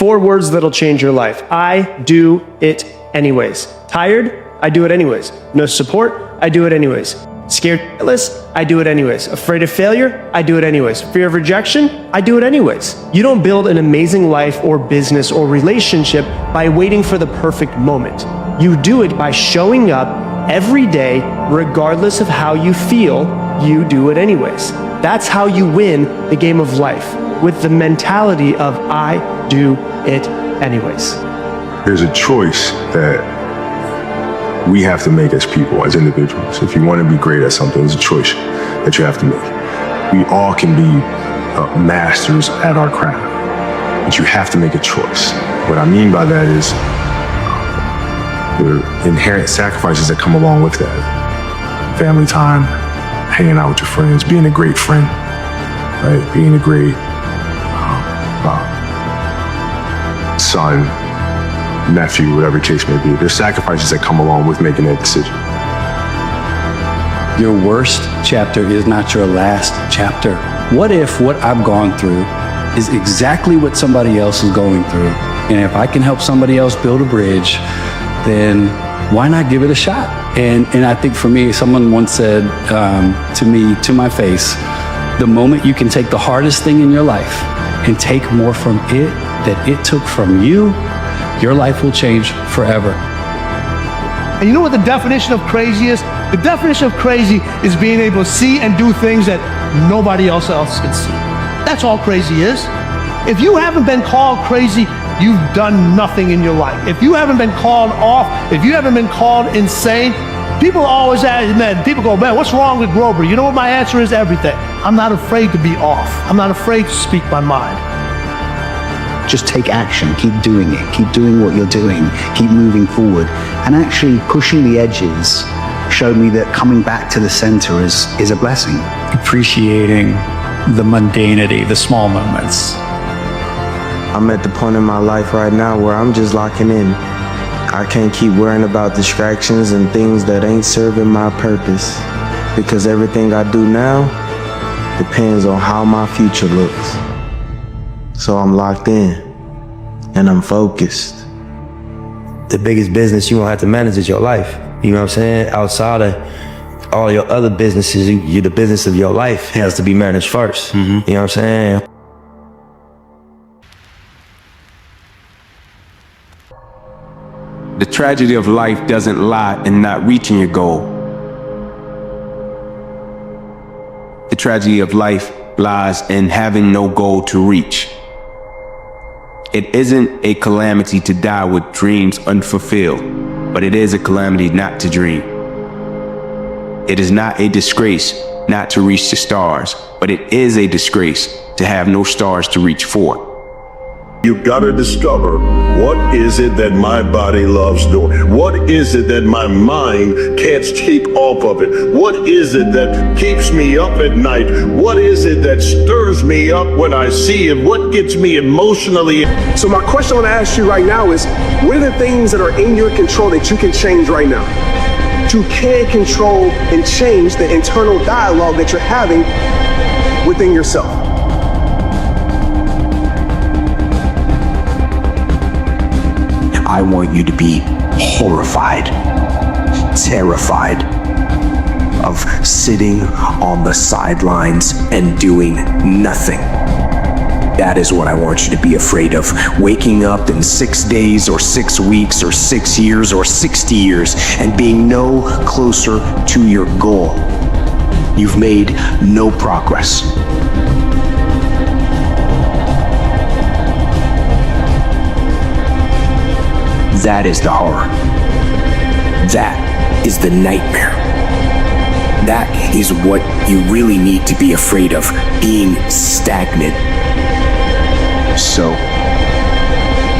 4 words that'll change your life. I do it anyways. Tired? I do it anyways. No support? I do it anyways. Scared shitless? I do it anyways. Afraid of failure? I do it anyways. Fear of rejection? I do it anyways. You don't build an amazing life or business or relationship by waiting for the perfect moment. You do it by showing up every day, regardless of how you feel. You do it anyways. That's how you win the game of life, with the mentality of I do it anyways. There's a choice that we have to make as people, as individuals. If you want to be great at something, there's a choice that you have to make. We all can be masters at our craft, but you have to make a choice. What I mean by that is there are inherent sacrifices that come along with that. Family time, hanging out with your friends, being a great friend, right? Being a great son, nephew, whatever the case may be. There's sacrifices that come along with making that decision. Your worst chapter is not your last chapter. What if what I've gone through is exactly what somebody else is going through? And if I can help somebody else build a bridge, then why not give it a shot? And I think for me, someone once said to me, to my face, the moment you can take the hardest thing in your life and take more from it that it took from you, your life will change forever. And you know what the definition of crazy is? The definition of crazy is being able to see and do things that nobody else can see. That's all crazy is. If you haven't been called crazy, you've done nothing in your life. If you haven't been called off, if you haven't been called insane, people always ask, man, people go, man, what's wrong with Grover? You know what my answer is? Everything. I'm not afraid to be off. I'm not afraid to speak my mind. Just take action, keep doing it, keep doing what you're doing, keep moving forward. And actually pushing the edges showed me that coming back to the center is a blessing. Appreciating the mundanity, the small moments. I'm at the point in my life right now where I'm just locking in. I can't keep worrying about distractions and things that ain't serving my purpose, because everything I do now depends on how my future looks. So I'm locked in and I'm focused. The biggest business you won't have to manage is your life. You know what I'm saying? Outside of all your other businesses, the business of your life has to be managed first. You know what I'm saying? The tragedy of life doesn't lie in not reaching your goal. The tragedy of life lies in having no goal to reach. It isn't a calamity to die with dreams unfulfilled, but it is a calamity not to dream. It is not a disgrace not to reach the stars, but it is a disgrace to have no stars to reach for. You've got to discover, what is it that my body loves doing? What is it that my mind can't take off of it? What is it that keeps me up at night? What is it that stirs me up when I see it? What gets me emotionally? So my question I want to ask you right now is, what are the things that are in your control that you can change right now? You can control and change the internal dialogue that you're having within yourself. I want you to be horrified, terrified of sitting on the sidelines and doing nothing. That is what I want you to be afraid of. Waking up in 6 days or 6 weeks or 6 years or 60 years and being no closer to your goal. You've made no progress. That is the horror. That is the nightmare. That is what you really need to be afraid of, being stagnant. So,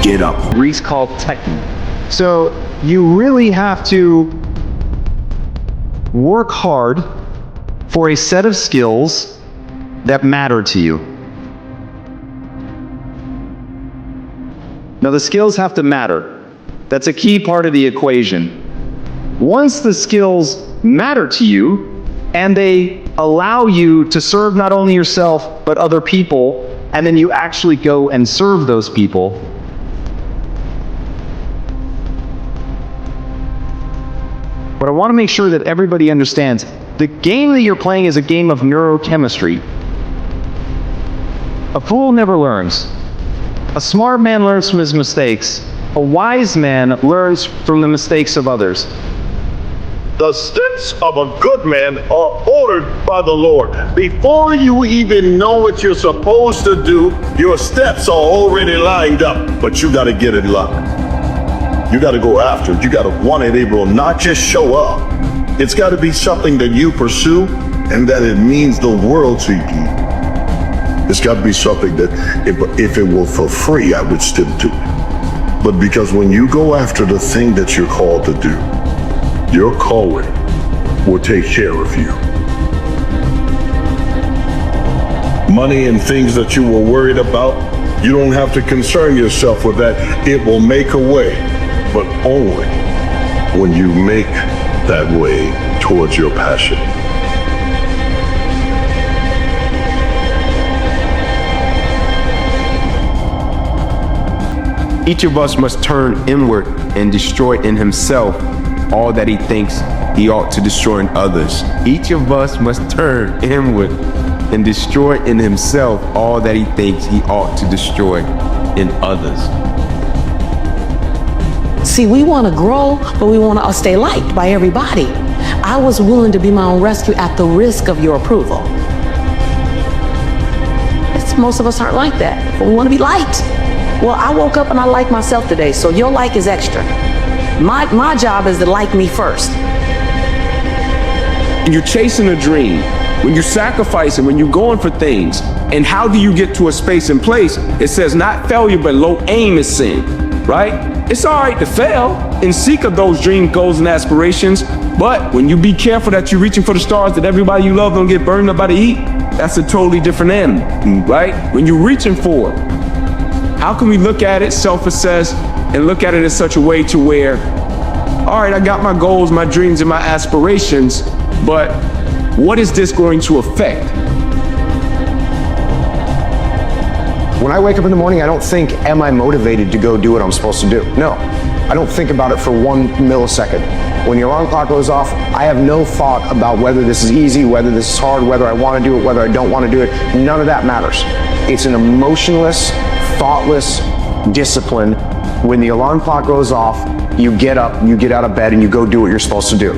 get up. Reese called technique. So, you really have to work hard for a set of skills that matter to you. Now, the skills have to matter. That's a key part of the equation. Once the skills matter to you, and they allow you to serve not only yourself, but other people, and then you actually go and serve those people, but I want to make sure that everybody understands the game that you're playing is a game of neurochemistry. A fool never learns. A smart man learns from his mistakes. A wise man learns from the mistakes of others. The steps of a good man are ordered by the Lord. Before you even know what you're supposed to do, your steps are already lined up, but you got to get in line. You got to go after it. You got to want it. It will not just show up. It's got to be something that you pursue and that it means the world to you. It's got to be something that if it were for free, I would still do it. But because when you go after the thing that you're called to do, your calling will take care of you. Money and things that you were worried about, you don't have to concern yourself with that. It will make a way, but only when you make that way towards your passion. Each of us must turn inward and destroy in himself all that he thinks he ought to destroy in others. Each of us must turn inward and destroy in himself all that he thinks he ought to destroy in others. See, we want to grow, but we want to stay liked by everybody. I was willing to be my own rescue at the risk of your approval. Most of us aren't like that, but we want to be liked. Well, I woke up and I like myself today, so your like is extra. My job is to like me first. You're chasing a dream, when you're sacrificing, when you're going for things, and how do you get to a space and place? It says not failure, but low aim is sin, right? It's all right to fail and seek of those dreams, goals, and aspirations, but when you be careful that you're reaching for the stars, that everybody you love don't get burned up by the heat, that's a totally different animal, right? When you're reaching for it, how can we look at it, self-assess, and look at it in such a way to where, all right, I got my goals, my dreams, and my aspirations, but what is this going to affect? When I wake up in the morning, I don't think, am I motivated to go do what I'm supposed to do? No, I don't think about it for 1 millisecond. When the alarm clock goes off, I have no thought about whether this is easy, whether this is hard, whether I want to do it, whether I don't want to do it. None of that matters. It's an emotionless, thoughtless discipline. When the alarm clock goes off, you get up, you get out of bed, and you go do what you're supposed to do.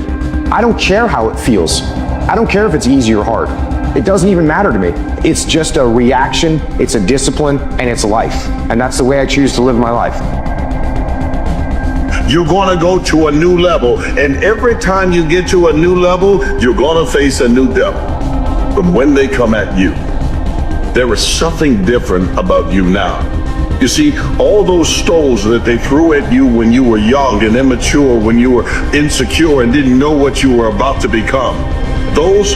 I don't care how it feels. I don't care if it's easy or hard. It doesn't even matter to me. It's just a reaction, it's a discipline, and it's life. And that's the way I choose to live my life. You're going to go to a new level, and every time you get to a new level, you're going to face a new devil. But when they come at you, there is something different about you now. You see, all those stones that they threw at you when you were young and immature, when you were insecure and didn't know what you were about to become, those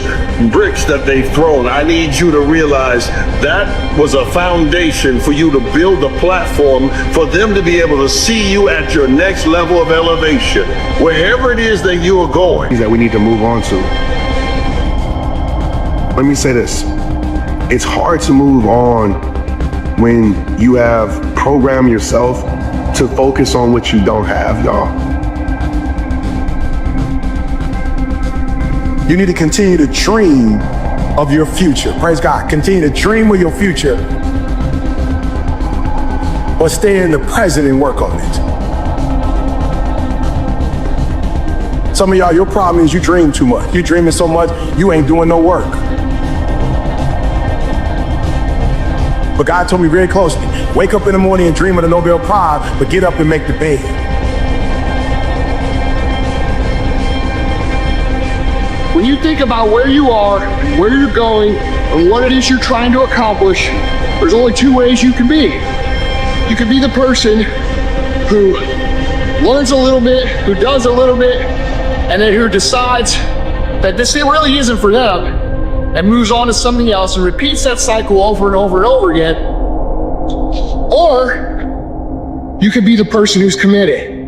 bricks that they've thrown, I need you to realize that was a foundation for you to build a platform for them to be able to see you at your next level of elevation, wherever it is that you are going. That we need to move on to. Let me say this. It's hard to move on when you have programmed yourself to focus on what you don't have, y'all. You need to continue to dream of your future. Praise God. Continue to dream of your future. But stay in the present and work on it. Some of y'all, your problem is you dream too much. You're dreaming so much, you ain't doing no work. But God told me very closely, wake up in the morning and dream of the Nobel Prize, but get up and make the bed. When you think about where you are, where you're going, and what it is you're trying to accomplish, there's only two ways you can be. You can be the person who learns a little bit, who does a little bit, and then who decides that this really isn't for them, and moves on to something else and repeats that cycle over and over and over again. Or you could be the person who's committed.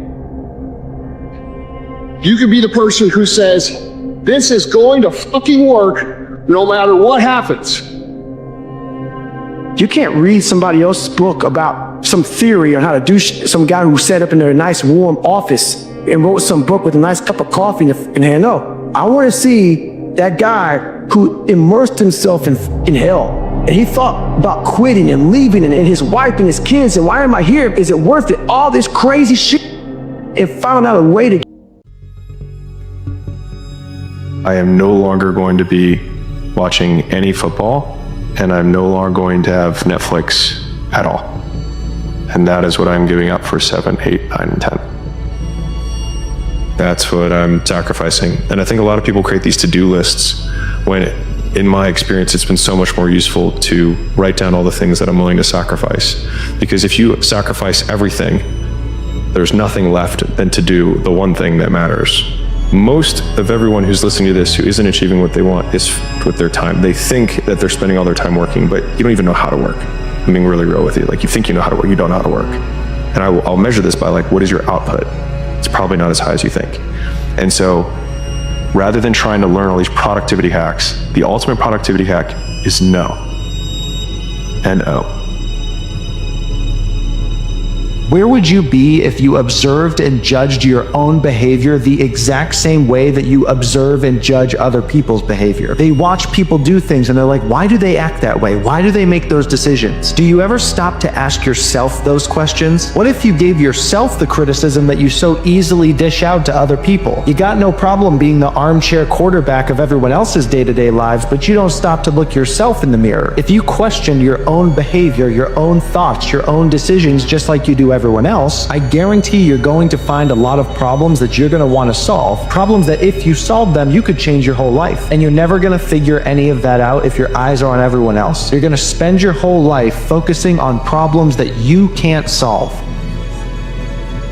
You could be the person who says, this is going to fucking work no matter what happens. You can't read somebody else's book about some theory on how to do some guy who set up in their nice warm office and wrote some book with a nice cup of coffee in hand. No, I want to see that guy who immersed himself in hell. And he thought about quitting and leaving and his wife and his kids. And why am I here? Is it worth it? All this crazy shit. And found out a way to. I am no longer going to be watching any football, and I'm no longer going to have Netflix at all. And that is what I'm giving up for 7, 8, 9, and 10. That's what I'm sacrificing. And I think a lot of people create these to-do lists when, in my experience, it's been so much more useful to write down all the things that I'm willing to sacrifice. Because if you sacrifice everything, there's nothing left than to do the one thing that matters. Most of everyone who's listening to this who isn't achieving what they want is with their time. They think that they're spending all their time working, but you don't even know how to work. I'm being really real with you. Like, you think you know how to work, you don't know how to work. And I'll measure this by, like, what is your output? It's probably not as high as you think. And so, rather than trying to learn all these productivity hacks, the ultimate productivity hack is no. N-O. Where would you be if you observed and judged your own behavior the exact same way that you observe and judge other people's behavior? They watch people do things and they're like, why do they act that way? Why do they make those decisions? Do you ever stop to ask yourself those questions? What if you gave yourself the criticism that you so easily dish out to other people? You got no problem being the armchair quarterback of everyone else's day-to-day lives, but you don't stop to look yourself in the mirror. If you question your own behavior, your own thoughts, your own decisions, just like you do everyone else, I guarantee you're going to find a lot of problems that you're going to want to solve. Problems that if you solved them, you could change your whole life. And you're never going to figure any of that out if your eyes are on everyone else. You're going to spend your whole life focusing on problems that you can't solve.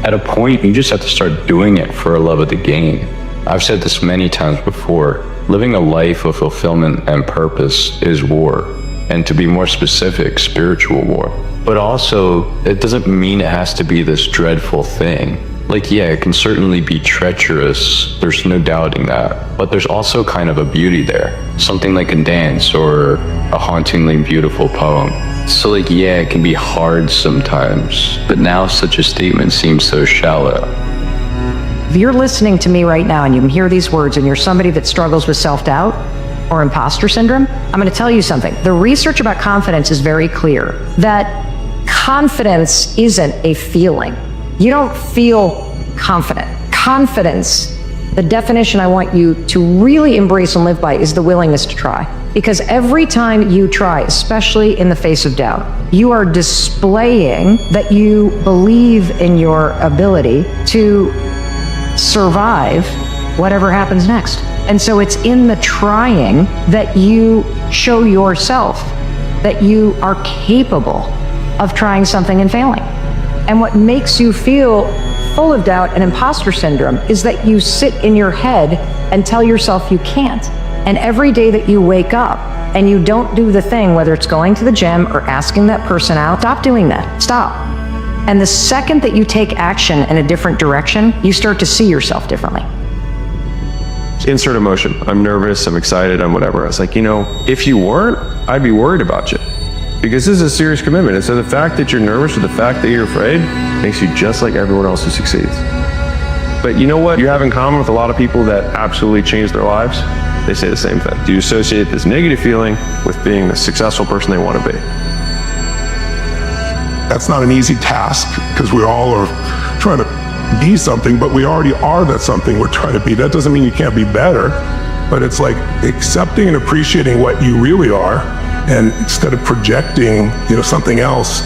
At a point, you just have to start doing it for a love of the game. I've said this many times before. Living a life of fulfillment and purpose is war. And to be more specific, spiritual war. But also, it doesn't mean it has to be this dreadful thing. Like, yeah, it can certainly be treacherous, there's no doubting that. But there's also kind of a beauty there. Something like a dance or a hauntingly beautiful poem. So like, yeah, it can be hard sometimes, but now such a statement seems so shallow. If you're listening to me right now and you can hear these words and you're somebody that struggles with self-doubt or imposter syndrome, I'm going to tell you something. The research about confidence is very clear that confidence isn't a feeling. You don't feel confident. Confidence, the definition I want you to really embrace and live by, is the willingness to try. Because every time you try, especially in the face of doubt, you are displaying that you believe in your ability to survive whatever happens next. And so it's in the trying that you show yourself that you are capable of trying something and failing. And what makes you feel full of doubt and imposter syndrome is that you sit in your head and tell yourself you can't. And every day that you wake up and you don't do the thing, whether it's going to the gym or asking that person out, stop doing that. Stop. And the second that you take action in a different direction, you start to see yourself differently. Insert emotion. I'm nervous, I'm excited, I'm whatever. I was like, if you weren't, I'd be worried about you. Because this is a serious commitment. And so the fact that you're nervous or the fact that you're afraid makes you just like everyone else who succeeds. But you know what you have in common with a lot of people that absolutely change their lives? They say the same thing. Do you associate this negative feeling with being the successful person they want to be? That's not an easy task because we all are trying to be something, but we already are that something we're trying to be. That doesn't mean you can't be better, but it's like accepting and appreciating what you really are, and instead of projecting, something else,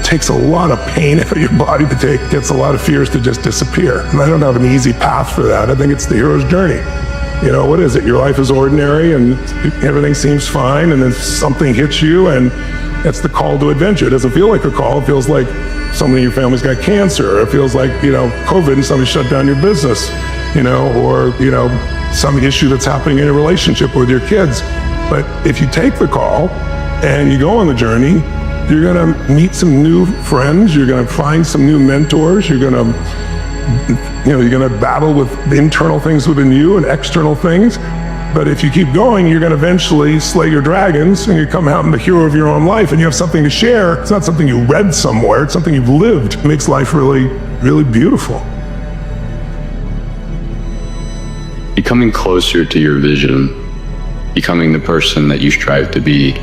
takes a lot of pain out of your body to take, gets a lot of fears to just disappear. And I don't have an easy path for that. I think it's the hero's journey. What is it? Your life is ordinary and everything seems fine, and then something hits you and it's the call to adventure. It doesn't feel like a call. It feels like somebody in your family's got cancer. It feels like, COVID and somebody shut down your business, or, some issue that's happening in a relationship with your kids. But if you take the call and you go on the journey, you're going to meet some new friends. You're going to find some new mentors. You're going to battle with the internal things within you and external things. But if you keep going, you're going to eventually slay your dragons and you come out and the hero of your own life and you have something to share. It's not something you read somewhere. It's something you've lived. It makes life really, really beautiful. Becoming closer to your vision, becoming the person that you strive to be,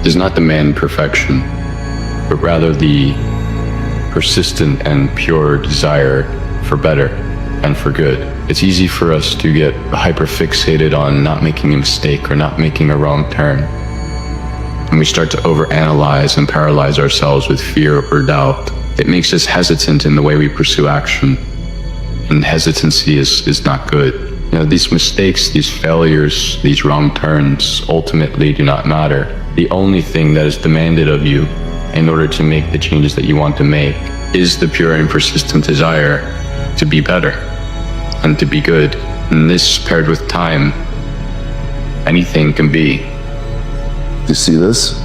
does not demand perfection, but rather the persistent and pure desire for better and for good. It's easy for us to get hyper-fixated on not making a mistake or not making a wrong turn. And we start to overanalyze and paralyze ourselves with fear or doubt. It makes us hesitant in the way we pursue action. And hesitancy is not good. You know, these mistakes, these failures, these wrong turns ultimately do not matter. The only thing that is demanded of you in order to make the changes that you want to make is the pure and persistent desire to be better and to be good. And this, paired with time, anything can be. You see this?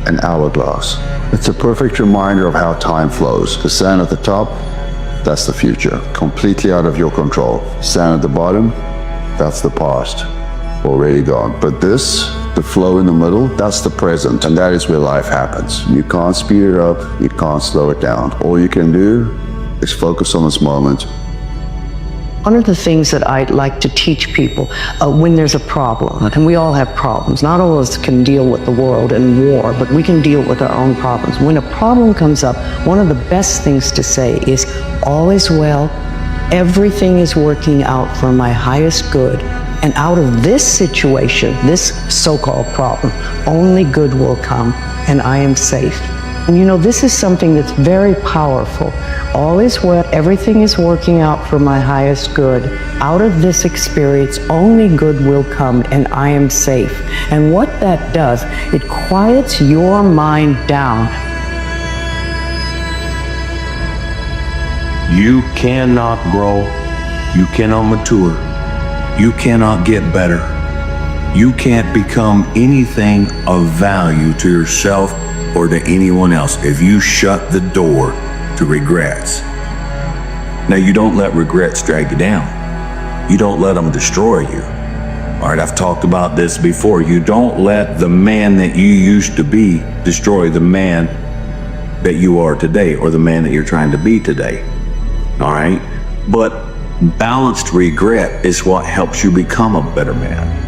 An hourglass. It's a perfect reminder of how time flows. The sand at the top, that's the future, completely out of your control. Sand at the bottom, that's the past, already gone. But this, the flow in the middle, that's the present, and that is where life happens. You can't speed it up, you can't slow it down. All you can do is focus on this moment. One of the things that I'd like to teach people when there's a problem, and we all have problems, not all of us can deal with the world and war, but we can deal with our own problems. When a problem comes up, one of the best things to say is, all is well, everything is working out for my highest good, and out of this situation, this so-called problem, only good will come, and I am safe. And you know, this is something that's very powerful. All is well, everything is working out for my highest good. Out of this experience, only good will come, and I am safe. And what that does, it quiets your mind down. You cannot grow, you cannot mature, you cannot get better. You can't become anything of value to yourself or to anyone else if you shut the door to regrets. Now, you don't let regrets drag you down. You don't let them destroy you. All right, I've talked about this before. You don't let the man that you used to be destroy the man that you are today or the man that you're trying to be today. All right? But balanced regret is what helps you become a better man.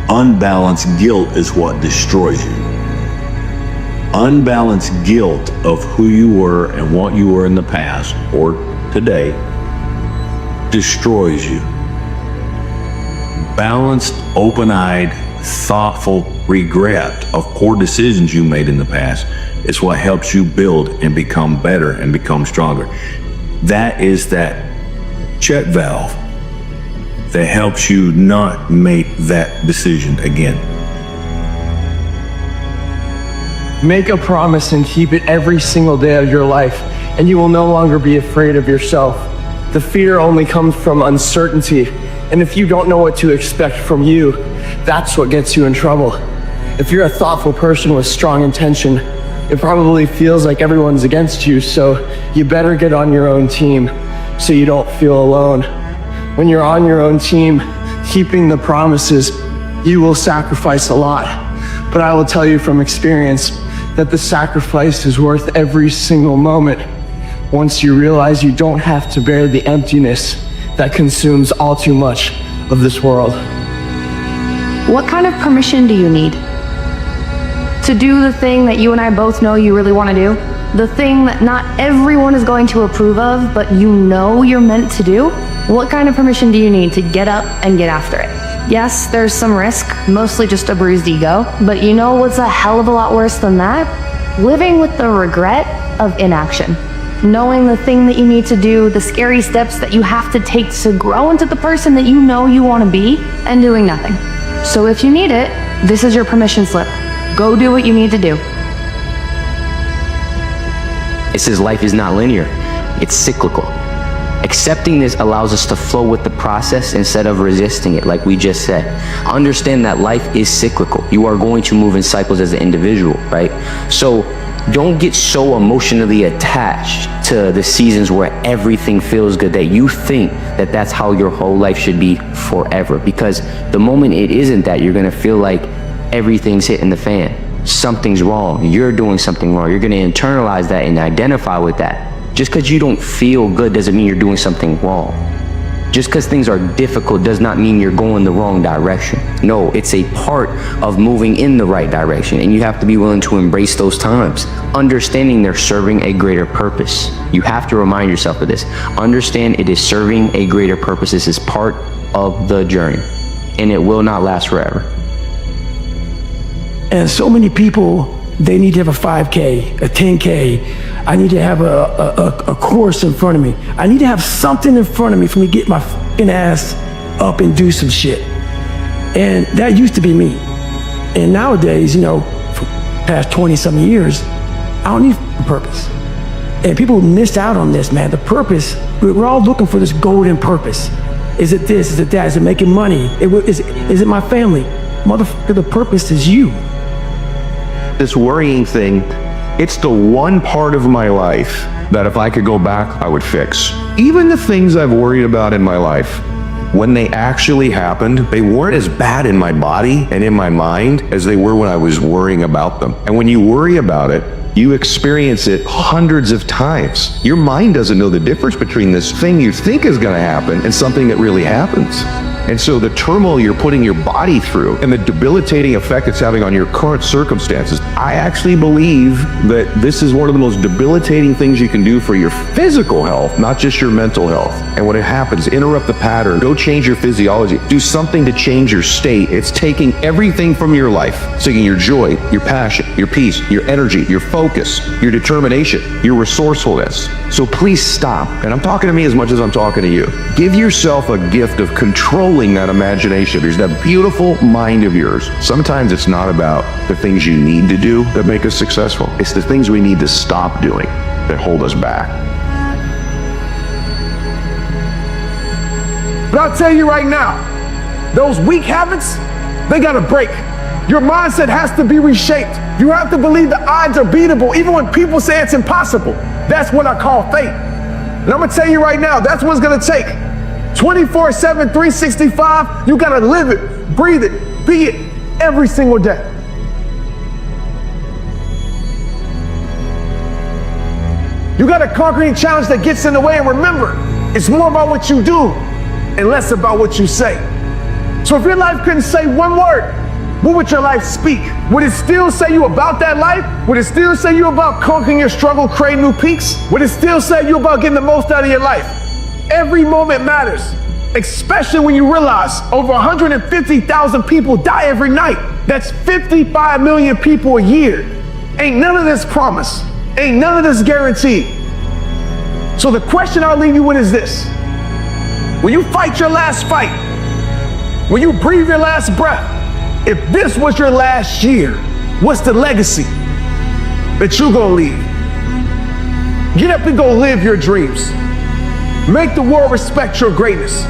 Unbalanced guilt is what destroys you. Unbalanced guilt of who you were and what you were in the past or today destroys you. Balanced, open-eyed, thoughtful regret of poor decisions you made in the past is what helps you build and become better and become stronger. That is that check valve that helps you not make that decision again. Make a promise and keep it every single day of your life, and you will no longer be afraid of yourself. The fear only comes from uncertainty, and if you don't know what to expect from you, that's what gets you in trouble. If you're a thoughtful person with strong intention, it probably feels like everyone's against you, so you better get on your own team so you don't feel alone. When you're on your own team, keeping the promises, you will sacrifice a lot. But I will tell you from experience that the sacrifice is worth every single moment once you realize you don't have to bear the emptiness that consumes all too much of this world. What kind of permission do you need to do the thing that you and I both know you really want to do? The thing that not everyone is going to approve of, but you know you're meant to do? What kind of permission do you need to get up and get after it? Yes, there's some risk, mostly just a bruised ego, but you know what's a hell of a lot worse than that? Living with the regret of inaction. Knowing the thing that you need to do, the scary steps that you have to take to grow into the person that you know you want to be, and doing nothing. So if you need it, this is your permission slip. Go do what you need to do. It says life is not linear, it's cyclical. Accepting this allows us to flow with the process instead of resisting it, like we just said. Understand that life is cyclical. You are going to move in cycles as an individual, right? So don't get so emotionally attached to the seasons where everything feels good that you think that that's how your whole life should be forever. Because the moment it isn't that, you're gonna feel like everything's hitting the fan. Something's wrong. You're doing something wrong. You're gonna internalize that and identify with that. Just because you don't feel good doesn't mean you're doing something wrong. Just because things are difficult does not mean you're going the wrong direction. No, it's a part of moving in the right direction, and you have to be willing to embrace those times, understanding they're serving a greater purpose. You have to remind yourself of this. Understand it is serving a greater purpose. This is part of the journey, and it will not last forever. And so many people, they need to have a 5K, a 10K. I need to have a course in front of me. I need to have something in front of me for me to get my fucking ass up and do some shit. And that used to be me. And nowadays, you know, for past 20 something years, I don't need a purpose. And people missed out on this, man. The purpose, we're all looking for this golden purpose. Is it this? Is it that? Is it making money? Is it my family? Motherfucker, the purpose is you. This worrying thing, it's the one part of my life that if I could go back, I would fix. Even the things I've worried about in my life, when they actually happened, they weren't as bad in my body and in my mind as they were when I was worrying about them. And when you worry about it, you experience it hundreds of times. Your mind doesn't know the difference between this thing you think is going to happen and something that really happens. And so the turmoil you're putting your body through and the debilitating effect it's having on your current circumstances, I actually believe that this is one of the most debilitating things you can do for your physical health, not just your mental health. And when it happens, interrupt the pattern, go change your physiology, do something to change your state. It's taking everything from your life, taking your joy, your passion, your peace, your energy, your focus, your determination, your resourcefulness. So please stop. And I'm talking to me as much as I'm talking to you. Give yourself a gift of controlling that imagination of yours, that beautiful mind of yours. Sometimes it's not about the things you need to do that make us successful. It's the things we need to stop doing that hold us back. But I'll tell you right now, those weak habits, they gotta break. Your mindset has to be reshaped. You have to believe the odds are beatable, even when people say it's impossible. That's what I call faith. And I'm gonna tell you right now, that's what it's gonna take. 24/7, 365, you gotta live it, breathe it, be it every single day. You gotta conquer any challenge that gets in the way, and remember, it's more about what you do and less about what you say. So if your life couldn't say one word, what would your life speak? Would it still say you about that life? Would it still say you about conquering your struggle, creating new peaks? Would it still say you about getting the most out of your life? Every moment matters, especially when you realize over 150,000 people die every night. That's 55 million people a year. Ain't none of this promised. Ain't none of this guaranteed. So the question I'll leave you with is this. When you fight your last fight, when you breathe your last breath, if this was your last year, what's the legacy that you're gonna leave? Get up and go live your dreams. Make the world respect your greatness.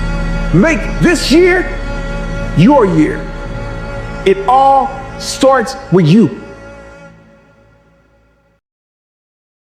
Make this year your year. It all starts with you.